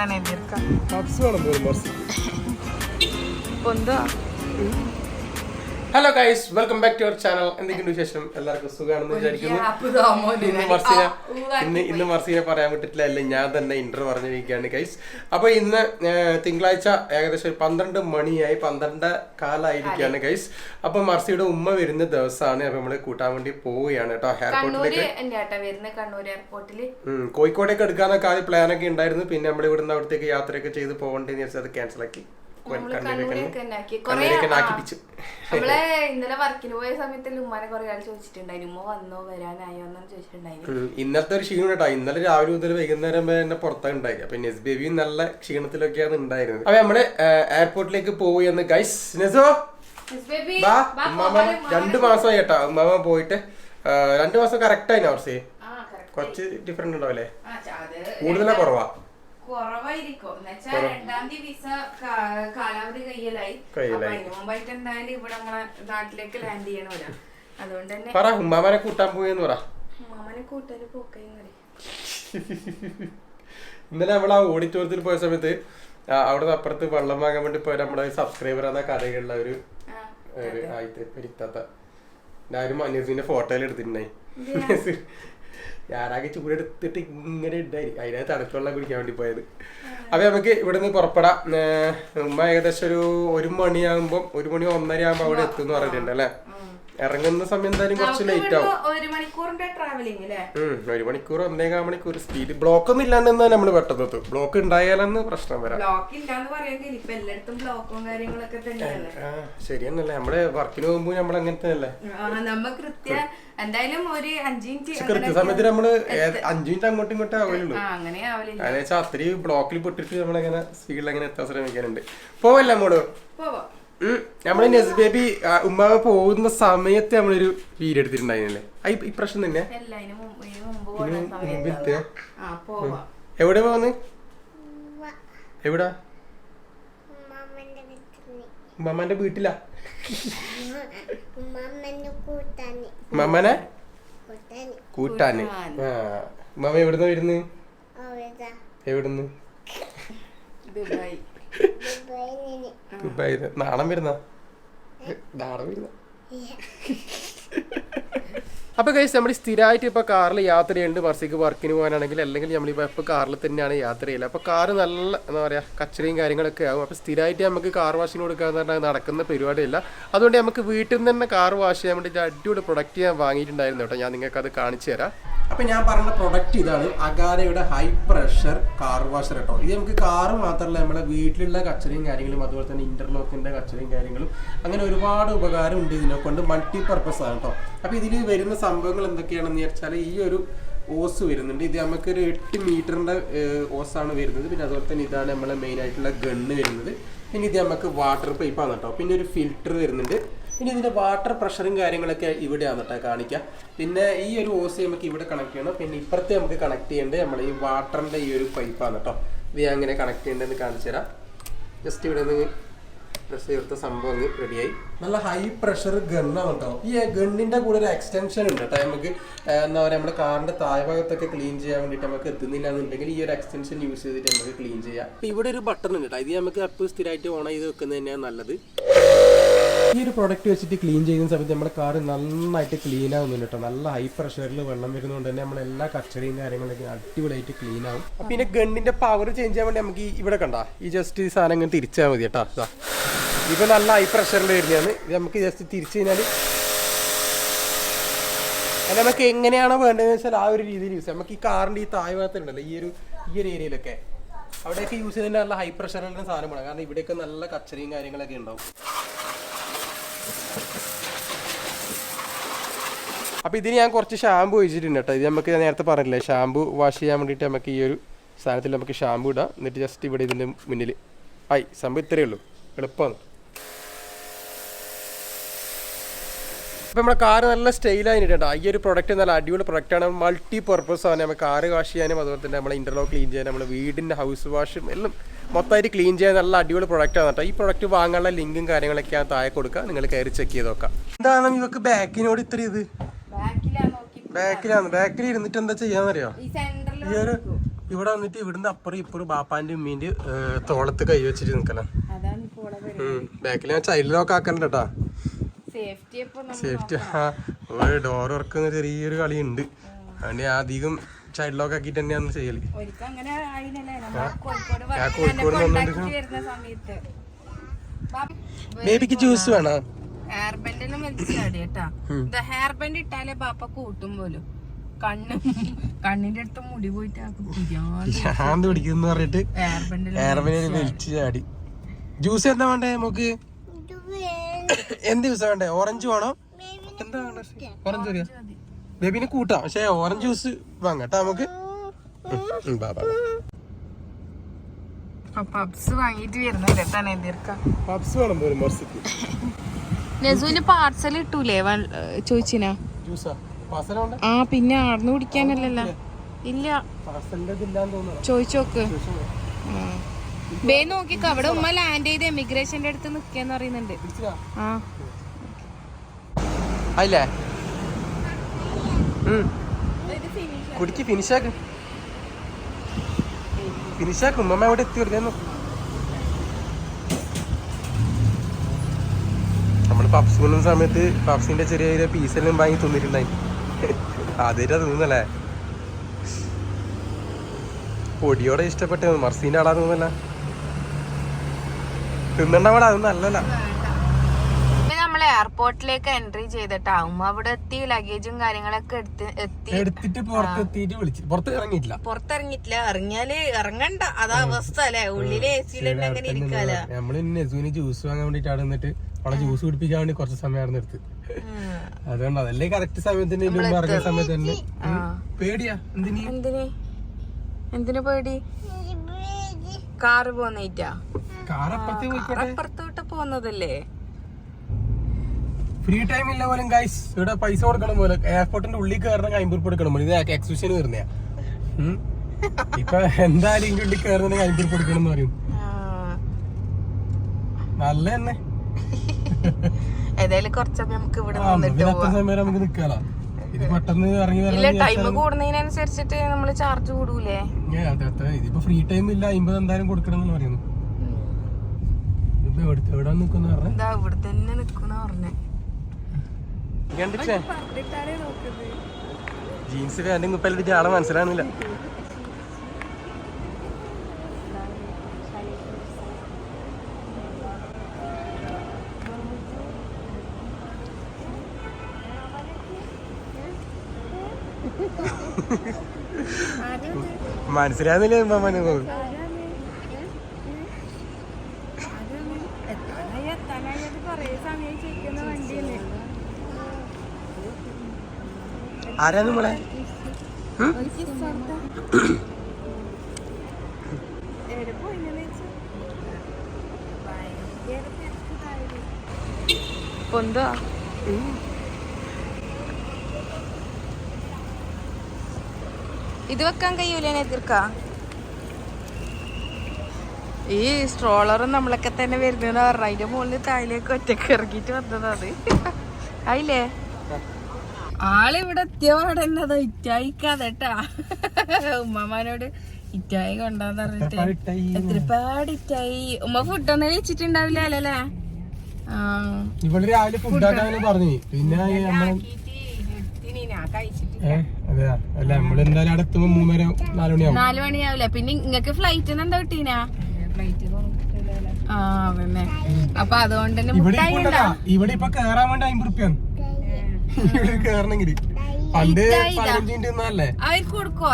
എന്നാണ് എഴുതിയെടുക്കാം. Hello guys, welcome back to our channel. എന്തൊക്കെയുണ്ട് വിശേഷം? എല്ലാവർക്കും സുഖമാണെന്ന് വിചാരിക്കുന്നു. ഇന്ന് മർസീനെ പറയാൻ വിട്ടിട്ടില്ല, അല്ല ഞാൻ തന്നെ ഇന്റർ പറഞ്ഞിരിക്കുകയാണ് ഗൈസ്. അപ്പൊ ഇന്ന് തിങ്കളാഴ്ച ഏകദേശം 12 മണിയായി, 12:15 ഗൈസ്. അപ്പൊ മർസിയുടെ ഉമ്മ വരുന്ന ദിവസമാണ്. അപ്പൊ നമ്മള് കൂട്ടാൻ വേണ്ടി പോവുകയാണ് കേട്ടോ എയർപോർട്ടിലേക്ക്. കോഴിക്കോടേക്ക് എടുക്കാന്നൊക്കെ ആദ്യം പ്ലാനൊക്കെ ഉണ്ടായിരുന്നു. പിന്നെ നമ്മൾ ഇവിടുന്ന് അവിടത്തേക്ക് യാത്രയൊക്കെ ചെയ്ത് പോകേണ്ടതെന്ന് വെച്ചാൽ അത് ക്യാൻസൽ ആക്കി. ഇന്നലെ വർക്കിന് പോയ സമയത്ത് ഉമ്മാനെ കുറെ ആൾ ചോദിച്ചിട്ടുണ്ടായിരുന്നു, ഉമ്മ വന്നോ വരാനായോ എന്ന് ചോദിച്ചിട്ടുണ്ടായിരുന്നു. ഇന്നത്തെ ഒരു ക്ഷീണം കേട്ടോ. ഇന്നലെ രാവിലെ മുതൽ വൈകുന്നേരം വരെ എന്നെ പുറത്താണ് ഉണ്ടായിരുന്നു. അപ്പൊ നെസ് ബേബിയും നല്ല ക്ഷീണത്തിലൊക്കെയാണ് ഉണ്ടായിരുന്നത്. അപ്പൊ നമ്മള് എയർപോർട്ടിലേക്ക് പോവുകയെന്ന് ഗൈസ്. നെസോ 2 മാസമായി കേട്ടോ ഉമ്മാമ പോയിട്ട്. 2 മാസം കറക്റ്റ് ആയിന് അവർക്ക്. കുറച്ച് ഡിഫറെന്റ് ഉണ്ടാവില്ലേ? കൂടുതലാ കുറവാ? കുറവായിരിക്കും. എന്നുവെച്ചാൽ 2-ാം തീയതി വിസ കാലാവധി കയ്യിലായി. മുമ്പായിട്ട് എന്തായാലും ഇവിടെ നമ്മളെ നാട്ടിലേക്ക് ലാൻഡ് ചെയ്യണമല്ലോ. അതുകൊണ്ട് തന്നെ ഉമ്മാമനെ കൂട്ടാൻ പോയെന്ന് പറ. ഉമ്മാമനെ കൂട്ടാൻ പോക്കയും ഇന്നലെ നമ്മൾ ആ ഓഡിറ്റോറിയത്തിൽ പോയ സമയത്ത് അവിടെ അപ്പുറത്ത് വെള്ളം വാങ്ങാൻ വേണ്ടി പോയ നമ്മുടെ സബ്സ്ക്രൈബർ എന്ന കഥയുള്ള ഒരു ആയിട്ട് പെരുത്താത്ത ഞാനും അനീസിന്റെ ഫോട്ടോയിൽ എടുത്തിട്ടുണ്ടായി. ഞാനാകെ ചൂടെടുത്തിട്ട് ഇങ്ങനെ ഉണ്ടായി. അതിനകത്ത് തണുപ്പുവെള്ളം കുടിക്കാൻ വേണ്ടി പോയത്. അപ്പൊ നമുക്ക് ഇവിടെ നിന്ന് പുറപ്പെടാം. ഉമ്മ ഏകദേശം ഒരു 1 മണിയാകുമ്പോ 1 മണി 1:30 ആകുമ്പോ അവിടെ എത്തും എന്ന് പറഞ്ഞിട്ടുണ്ട് അല്ലെ. ഇറങ്ങുന്ന സമയം എന്തായാലും കുറച്ച് ലേറ്റ് ആവും. 1 മണിക്കൂറിന്റെ ട്രാവലിംഗ് അല്ലേ? 1 മണിക്കൂർ 1.25 മണിക്കൂർ സ്പീഡ്. ബ്ലോക്ക് ഒന്നും ഇല്ലാണ്ട് നമ്മൾ പെട്ടെന്ന് എത്തും. ബ്ലോക്ക് ഉണ്ടായാലെന്ന് പ്രശ്നം വരാം. ശരിയെന്നല്ലേ, നമ്മള് വർക്കിന് പോകുമ്പോ നമ്മൾ അങ്ങനത്തെ അല്ലേ. എന്തായാലും ഒരു 5 മിനിറ്റ് കൃത്യസമയത്ത് നമ്മള് 5 മിനിറ്റ് അങ്ങോട്ടും ഇങ്ങോട്ടും ആവലുള്ളൂ. അതെന്ന് വെച്ചാൽ അത്രയും ബ്ലോക്കിൽ പെട്ടിട്ട് നമ്മളെങ്ങനെ സ്പീഡിൽ അങ്ങനെ എത്താൻ ശ്രമിക്കാനുണ്ട്. പോവല്ലേ നമ്മോട്? നമ്മള് നെസ് ബേബി ഉമ്മാവ് പോകുന്ന സമയത്ത് നമ്മളൊരു വീഡിയോ എടുത്തിട്ടുണ്ടായിരുന്നല്ലേ. ഈ പ്രശ്നം തന്നെ എവിടെ പോന്ന്? എവിടാ? ഉമ്മാമ്മന്റെ വീട്ടിലാ? ഉമ്മാമ്മനെ കൂട്ടാന്. ഉമ്മാമ്മ എവിടുന്ന് വരുന്നു? എവിടുന്ന്? ദുബായി. നാണം വരുന്ന അപ്പൊ ഗൈസ്, നമ്മൾ സ്ഥിരമായിട്ട് ഇപ്പൊ കാറിൽ യാത്ര ചെയ്യുന്നുണ്ട്. മർസിക്ക് വർക്കിന് പോകാനാണെങ്കിൽ അല്ലെങ്കിൽ നമ്മളിപ്പോ എപ്പോൾ കാറിൽ തന്നെയാണ് യാത്ര ചെയ്യല്. അപ്പൊ കാറ് നല്ല എന്താ പറയാ കച്ചറയും കാര്യങ്ങളൊക്കെ ആകും. അപ്പൊ സ്ഥിരമായിട്ട് നമുക്ക് കാർ വാഷിന് കൊടുക്കാന്ന് പറഞ്ഞാൽ നടക്കുന്ന പരിപാടിയില്ല. അതുകൊണ്ട് നമുക്ക് വീട്ടിൽ നിന്ന് തന്നെ കാർ വാഷ് ചെയ്യാൻ വേണ്ടി അടിപൊളി പ്രൊഡക്റ്റ് ഞാൻ വാങ്ങിയിട്ടുണ്ടായിരുന്നു കേട്ടോ. ഞാൻ നിങ്ങൾക്ക് അത് കാണിച്ചു തരാം. അപ്പൊ ഞാൻ പറഞ്ഞ പ്രൊഡക്റ്റ് ഇതാണ്, അഗാരയുടെ ഹൈ പ്രഷർ കാർ വാഷർ കേട്ടോ. ഇത് നമുക്ക് കാറ് മാത്രമല്ല, നമ്മളെ വീട്ടിലുള്ള കച്ചറയും കാര്യങ്ങളും അതുപോലെ തന്നെ ഇന്റർലോക്കിന്റെ കച്ചറയും കാര്യങ്ങളും അങ്ങനെ ഒരുപാട് ഉപകാരം ഉണ്ട് ഇതിനെ കൊണ്ട്. മൾട്ടി പർപ്പസ് ആണ് കേട്ടോ. അപ്പൊ ഇതിൽ വരുന്ന സംഭവങ്ങൾ എന്തൊക്കെയാണെന്ന് വെച്ചാൽ ഈ ഒരു ഓസ് വരുന്നുണ്ട്. ഇത് നമുക്കൊരു 8 മീറ്ററിന്റെ ഓസാണ് വരുന്നത്. പിന്നെ അതുപോലെ തന്നെ ഇതാണ് നമ്മളെ മെയിൻ ആയിട്ടുള്ള ഗണ്ണ് വരുന്നത്. പിന്നെ ഇത് നമുക്ക് വാട്ടർ പൈപ്പാണ് കേട്ടോ. പിന്നെ ഒരു ഫിൽറ്റർ വരുന്നുണ്ട്. പിന്നെ ഇതിന്റെ വാട്ടർ പ്രഷറും കാര്യങ്ങളൊക്കെ ഇവിടെയാണ് കേട്ടോ കാണിക്കുക. പിന്നെ ഈ ഒരു ഓസ് നമുക്ക് ഇവിടെ കണക്ട് ചെയ്യണം. പിന്നെ ഇപ്പുറത്തെ നമുക്ക് കണക്ട് ചെയ്യേണ്ടത് നമ്മൾ ഈ വാട്ടറിന്റെ ഈ ഒരു പൈപ്പാണ് കേട്ടോ. ഇത് അങ്ങനെ കണക്ട് ചെയ്യേണ്ടതെന്ന് കാണിച്ചു തരാം. ജസ്റ്റ് ഇവിടെ നിന്ന് പ്രസ് ചെയ്ത സംഭവം റെഡിയായി. നല്ല ഹൈ പ്രഷർ ഗണ്ണാണ് കേട്ടോ. ഈ ഗണ്ണിന്റെ കൂടെ ഒരു എക്സ്റ്റൻഷൻ ഉണ്ട് കേട്ടോ. നമുക്ക് എന്താ പറയുക, നമ്മുടെ കാറിന്റെ താഴ്ഭാഗത്തൊക്കെ ക്ലീൻ ചെയ്യാൻ വേണ്ടിയിട്ട് നമുക്ക് എത്തുന്നില്ല എന്നുണ്ടെങ്കിൽ ഈ ഒരു എക്സ്റ്റൻഷൻ യൂസ് ചെയ്തിട്ട് നമുക്ക് ക്ലീൻ ചെയ്യാം. ഇവിടെ ഒരു ബട്ടൺ ഉണ്ട് കേട്ടോ. ഇത് നമുക്ക് അപ്പോൾ സ്ഥിരമായിട്ട് ഓൺ ചെയ്ത് വെക്കുന്നത് തന്നെയാണ് നല്ലത്. ഈ ഒരു പ്രൊഡക്റ്റ് വെച്ചിട്ട് ക്ലീൻ ചെയ്യുന്ന സമയത്ത് നമ്മുടെ കാർ നന്നായിട്ട് ക്ലീൻ ആവുന്നുണ്ട് കേട്ടോ. നല്ല ഹൈ പ്രഷറിൽ വെള്ളം വരുന്നതുകൊണ്ട് തന്നെ നമ്മളെല്ലാ കച്ചറയും കാര്യങ്ങളൊക്കെ അടിപൊളിയായിട്ട് ക്ലീൻ ആവും. പിന്നെ ഗണ്ണിന്റെ പവർ ചേഞ്ച് ചെയ്യാൻ വേണ്ടി നമുക്ക് ഇവിടെ കണ്ട ഈ ജസ്റ്റ് ഈ സാധനം ഇങ്ങനെ തിരിച്ചാൽ മതി കേട്ടോ. ഇപ്പൊ നല്ല ഹൈ പ്രഷറിൽ വരുന്നതാണ്. ഇത് നമുക്ക് ജസ്റ്റ് തിരിച്ചു കഴിഞ്ഞാൽ അത് നമുക്ക് എങ്ങനെയാണോ വേണ്ടതെന്ന് വെച്ചാൽ ആ ഒരു രീതിയിൽ യൂസ് ചെയ്യാം. നമുക്ക് ഈ കാറിന്റെ ഈ താഴ്ഭാഗത്തുണ്ടല്ലോ ഈ ഒരു ഏരിയയിലൊക്കെ അവിടെയൊക്കെ യൂസ് ചെയ്യുന്നതിന് നല്ല ഹൈ പ്രഷറിലുള്ള സാധനമാണ്. കാരണം ഇവിടെയൊക്കെ നല്ല കച്ചറയും കാര്യങ്ങളൊക്കെ ഉണ്ടാവും. അപ്പോൾ ഇതിന് ഞാൻ കുറച്ച് ഷാമ്പു ഒഴിച്ചിട്ടുണ്ട് കേട്ടോ. ഇത് നമുക്ക് നേരത്തെ പറഞ്ഞില്ലേ, ഷാമ്പു വാഷ് ചെയ്യാൻ വേണ്ടിയിട്ട് നമുക്ക് ഈ ഒരു സാധനത്തിൽ നമുക്ക് ഷാമ്പു ഇടാം. എന്നിട്ട് ജസ്റ്റ് ഇവിടെ ഇതിൻ്റെ മുന്നിൽ ആയി. സംഭവം ഇത്രയേ ഉള്ളൂ, എളുപ്പമാണ്. അപ്പോൾ നമ്മുടെ കാറ് നല്ല സ്റ്റൈലായിട്ട് കേട്ടോ. ഈ ഒരു പ്രൊഡക്റ്റ് നല്ല അടിപൊളി പ്രൊഡക്റ്റാണ്. മൾട്ടി പർപ്പസ് ആണ്. നമ്മൾ കാറ് വാഷ് ചെയ്യാനും അതുപോലെ തന്നെ നമ്മളെ ഇൻ്റർലോക്ക് ക്ലീൻ ചെയ്യാനും നമ്മുടെ വീടിൻ്റെ ഹൗസ് വാഷും എല്ലാം മൊത്തമായിട്ട് ക്ലീൻ ചെയ്യാൻ നല്ല അടിപൊളി പ്രൊഡക്റ്റാണ് കേട്ടോ. ഈ പ്രൊഡക്റ്റ് വാങ്ങാനുള്ള ലിങ്കും കാര്യങ്ങളൊക്കെ ഞാൻ താഴെ കൊടുക്കുക, നിങ്ങൾ കയറി ചെക്ക് ചെയ്ത് നോക്കാം. എന്താണ് ഇവർക്ക് ബാക്കിനോട് ഇത്ര ഇത്? ബാക്കിൽ ഇരുന്നിട്ട് എന്താ ചെയ്യാന്നറിയോ, ഈ ഇവിടെ വന്നിട്ട് ഇവിടുന്ന് അപ്പുറം ഇപ്പുറം ബാപ്പാന്റെ ഉമ്മീന്റെ തോളത്ത് കൈ വെച്ചിട്ട് നിക്കണം. ബാക്കിൽ ഞാൻ ചൈൽഡ് ലോക്ക് ആക്കണ്ട കേട്ടാ. സേഫ്റ്റി ഡോർ തുറക്കുന്ന ചെറിയൊരു കളി ഉണ്ട്. അതുകൊണ്ട് അധികം ചൈൽഡ് ലോക്ക് ആക്കിട്ട് തന്നെയാണ് ചെയ്യല്. ഞാൻ കോഴിക്കോട് ബേബിക്ക് ജ്യൂസ് വേണോ? ഹെയർ ബാൻഡിലും ഹെയർ ബാൻഡ് ഇട്ടാലേ പാപ്പ കൂട്ടും പോലും. കണ്ണിന്റെ അടുത്ത് മുടി പോയിട്ട് പിടിക്കുന്ന പറഞ്ഞിട്ട് ഹെയർ ബാൻഡ് വലിച്ചു ചാടി. ജ്യൂസ് എന്താ വേണ്ടേ നമുക്ക്? എന്ത് ജ്യൂസാ വേണ്ടേ? ഓറഞ്ച് വേണോ? എന്താ വേണ്ടേ? ഓറഞ്ച് മതിയോ? ബേബിനെ കൂട്ടാം, പക്ഷെ ഓറഞ്ച് ജ്യൂസ് വാങ്ങട്ടാ നമുക്ക്. പബ്സ് വാങ്ങിട്ട് വരുന്നല്ലേ തന്നെ പബ്സ് വേണം പോലും മർസിക്ക്. നെസൂന് പാർസൽ ഇട്ടൂലേ ചോദിച്ചിനാ? ജ്യൂസാ ആ പിന്നെ ആർന്ന് കുടിക്കാനല്ലല്ലോ. ഇല്ല ചോദിച്ചോക്ക്. ബേ നോക്കിക്കോ, അവിടെ ഉമ്മ ലാൻഡ് ചെയ്ത് എമിഗ്രേഷന്റെ അടുത്ത് നിക്കാന്ന് പറയുന്നുണ്ട്. ആ അല്ലേ കുടിക്ക് ഫിനിഷാക്ക്. ഉമ്മ അവിടെ എത്തി വരുന്നു. നമ്മള് പപ്സ് കൊണ്ടുന്ന സമയത്ത് പപ്സിന്റെ ചെറിയ ചെറിയ പീസെല്ലാം വാങ്ങി തിന്നിട്ടുണ്ടായി. ആദ്യമായിട്ടാ തിന്നല്ലേ? പൊടിയോടെ ഇഷ്ടപ്പെട്ട മർസീന്റെ ആളാ തോന്നല്ല. തിന്നണ്ടവിടെ അതൊന്നും അല്ലല്ല. നമ്മള് എയർപോർട്ടിലേക്ക് എൻട്രി ചെയ്തിട്ടാവും. അവിടെ എത്തി ലഗേജും കാര്യങ്ങളൊക്കെ എടുത്തിട്ട് പുറത്തിറങ്ങിയിട്ടില്ല. ഇറങ്ങിയാല് ഇറങ്ങണ്ട, അതാ അവസ്ഥ അല്ലെ. ഉള്ളില് AC അങ്ങനെ ഇരിക്കാല. നമ്മള് നെസൂന് ജ്യൂസ് വാങ്ങാൻ വേണ്ടിട്ട് അവിടെ നിന്നിട്ട് അവളെ ജ്യൂസ് കുടിപ്പിക്കാൻ വേണ്ടി കുറച്ച് സമയം എടുത്ത്. അതുകൊണ്ട് അതല്ലേ കറക്റ്റ് സമയത്തിന് ഇറങ്ങിയ സമയത്ത് തന്നെ. പേടിയാ? എന്തിനു പേടി? കാറ് പോന്നേറ്റാ? അപ്പുറത്തോട്ട് പോന്നതല്ലേ? ഫ്രീ ടൈം ഇല്ല പോലും ഗൈസ്. ഇവിടെ പൈസ കൊടുക്കണം പോലെ. എയർപോർട്ടിന്റെ ഉള്ളിൽ കയറണമെങ്കിൽ 50 രൂപ കൊടുക്കണം പോലെ. ഇത് എക്സിബിഷന് കയറുന്നയാ. ഇപ്പൊ എന്തായാലും ഇതിന്റെ ഉള്ളിൽ കയറണമെങ്കിൽ 50 രൂപ കൊടുക്കണം എന്ന് പറയും. നല്ല തന്നെ. ഏതായാലും കുറച്ചൊക്കെ നമുക്ക് ഇവിടെ നമുക്ക് നിക്കാലോ. ഇത് പെട്ടെന്ന് ഇറങ്ങി ടൈം കൂടുന്നതിനനുസരിച്ചിട്ട് നമ്മള് ചാർജ് കൂടൂലേ? ഇതിപ്പോ ഫ്രീ ടൈം ഇല്ല, 50 എന്തായാലും കൊടുക്കണം എന്ന് പറയുന്നു. എവിടെ നിക്കുന്ന ഇവിടെ തന്നെ നിക്കുന്ന പറഞ്ഞേ. ജീൻസ് പാന്റും കുപ്പലിട്ട് ആളെ മനസ്സിലാവുന്നില്ല. മനസ്സിലാവുന്നില്ല. ആരാ നമ്മളെ? എന്താ ഇത് വെക്കാൻ കഴിയൂലേ എതിർക്ക? ഈ സ്ട്രോളറും നമ്മളൊക്കെ തന്നെ വരുന്ന പറഞ്ഞ അതിന്റെ മുകളിൽ താഴേക്ക് ഒറ്റക്ക് ഇറങ്ങിട്ട് വന്നതാണ്. ആയില്ലേ? ആളിവിടെ എത്തിയ പാടന്നെ ഇറ്റായിക്കാതെട്ടാ. ഉമ്മമാനോട് ഇറ്റായി കൊണ്ടാന്ന് പറഞ്ഞിട്ട് എത്രപാട് ഇറ്റായി. ഉമ്മ ഫുഡൊന്നും കഴിച്ചിട്ടുണ്ടാവില്ല അല്ലേ? ഇവിടെ രാവിലെ ഫുഡ് ആക്കാന്ന് പറഞ്ഞു. പിന്നെ നമ്മളെന്തായാലും അവിടെ എത്തുമ്പോ 3-4 മണിയാവില്ല. പിന്നെ ഇങ്ങക്ക് ഫ്ലൈറ്റ് എന്താ കിട്ടീനാ? പിന്നെ അപ്പൊ അതുകൊണ്ട് തന്നെ ഇവിടെ ഇപ്പൊ കേറാൻ വേണ്ടി 50 റുപ്യാണ് കേറണമെങ്കിൽ. പണ്ട് 15 മിനിറ്റ് അല്ലേ അവർക്ക് കൊടുക്കോ?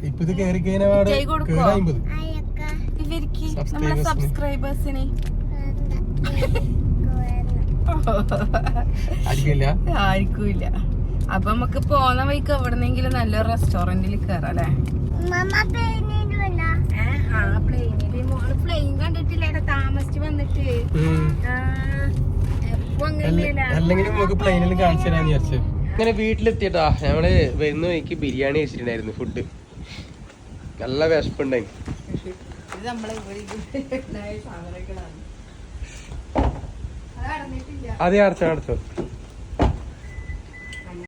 ഇപ്പൊ ഇത് കയറി കഴിഞ്ഞാൽ ഇവർക്ക് നമ്മളെ സബ്സ്ക്രൈബേഴ്സിന് ആയിരിക്കൂല. അപ്പൊ നമുക്ക് പോന്ന വഴിക്ക് എവിടെന്നെങ്കിലും നല്ലൊരു റെസ്റ്റോറന്റിൽ കേറാം അല്ലേ? പ്ലെയിൻ കണ്ടിട്ടില്ല താമസിച്ച് വന്നിട്ട്. അല്ലെങ്കിലും നമുക്ക് പ്ലെയിനിൽ കാണിച്ചു തരാന്ന് വിചാരിച്ചു. ഇങ്ങനെ വീട്ടിലെത്തിയട്ടാ ഞങ്ങള് വരുന്ന വഴിക്ക് ബിരിയാണി കഴിച്ചിട്ടുണ്ടായിരുന്നു. ഫുഡ് നല്ല വിശപ്പുണ്ടായി. അതെ അടച്ചോ.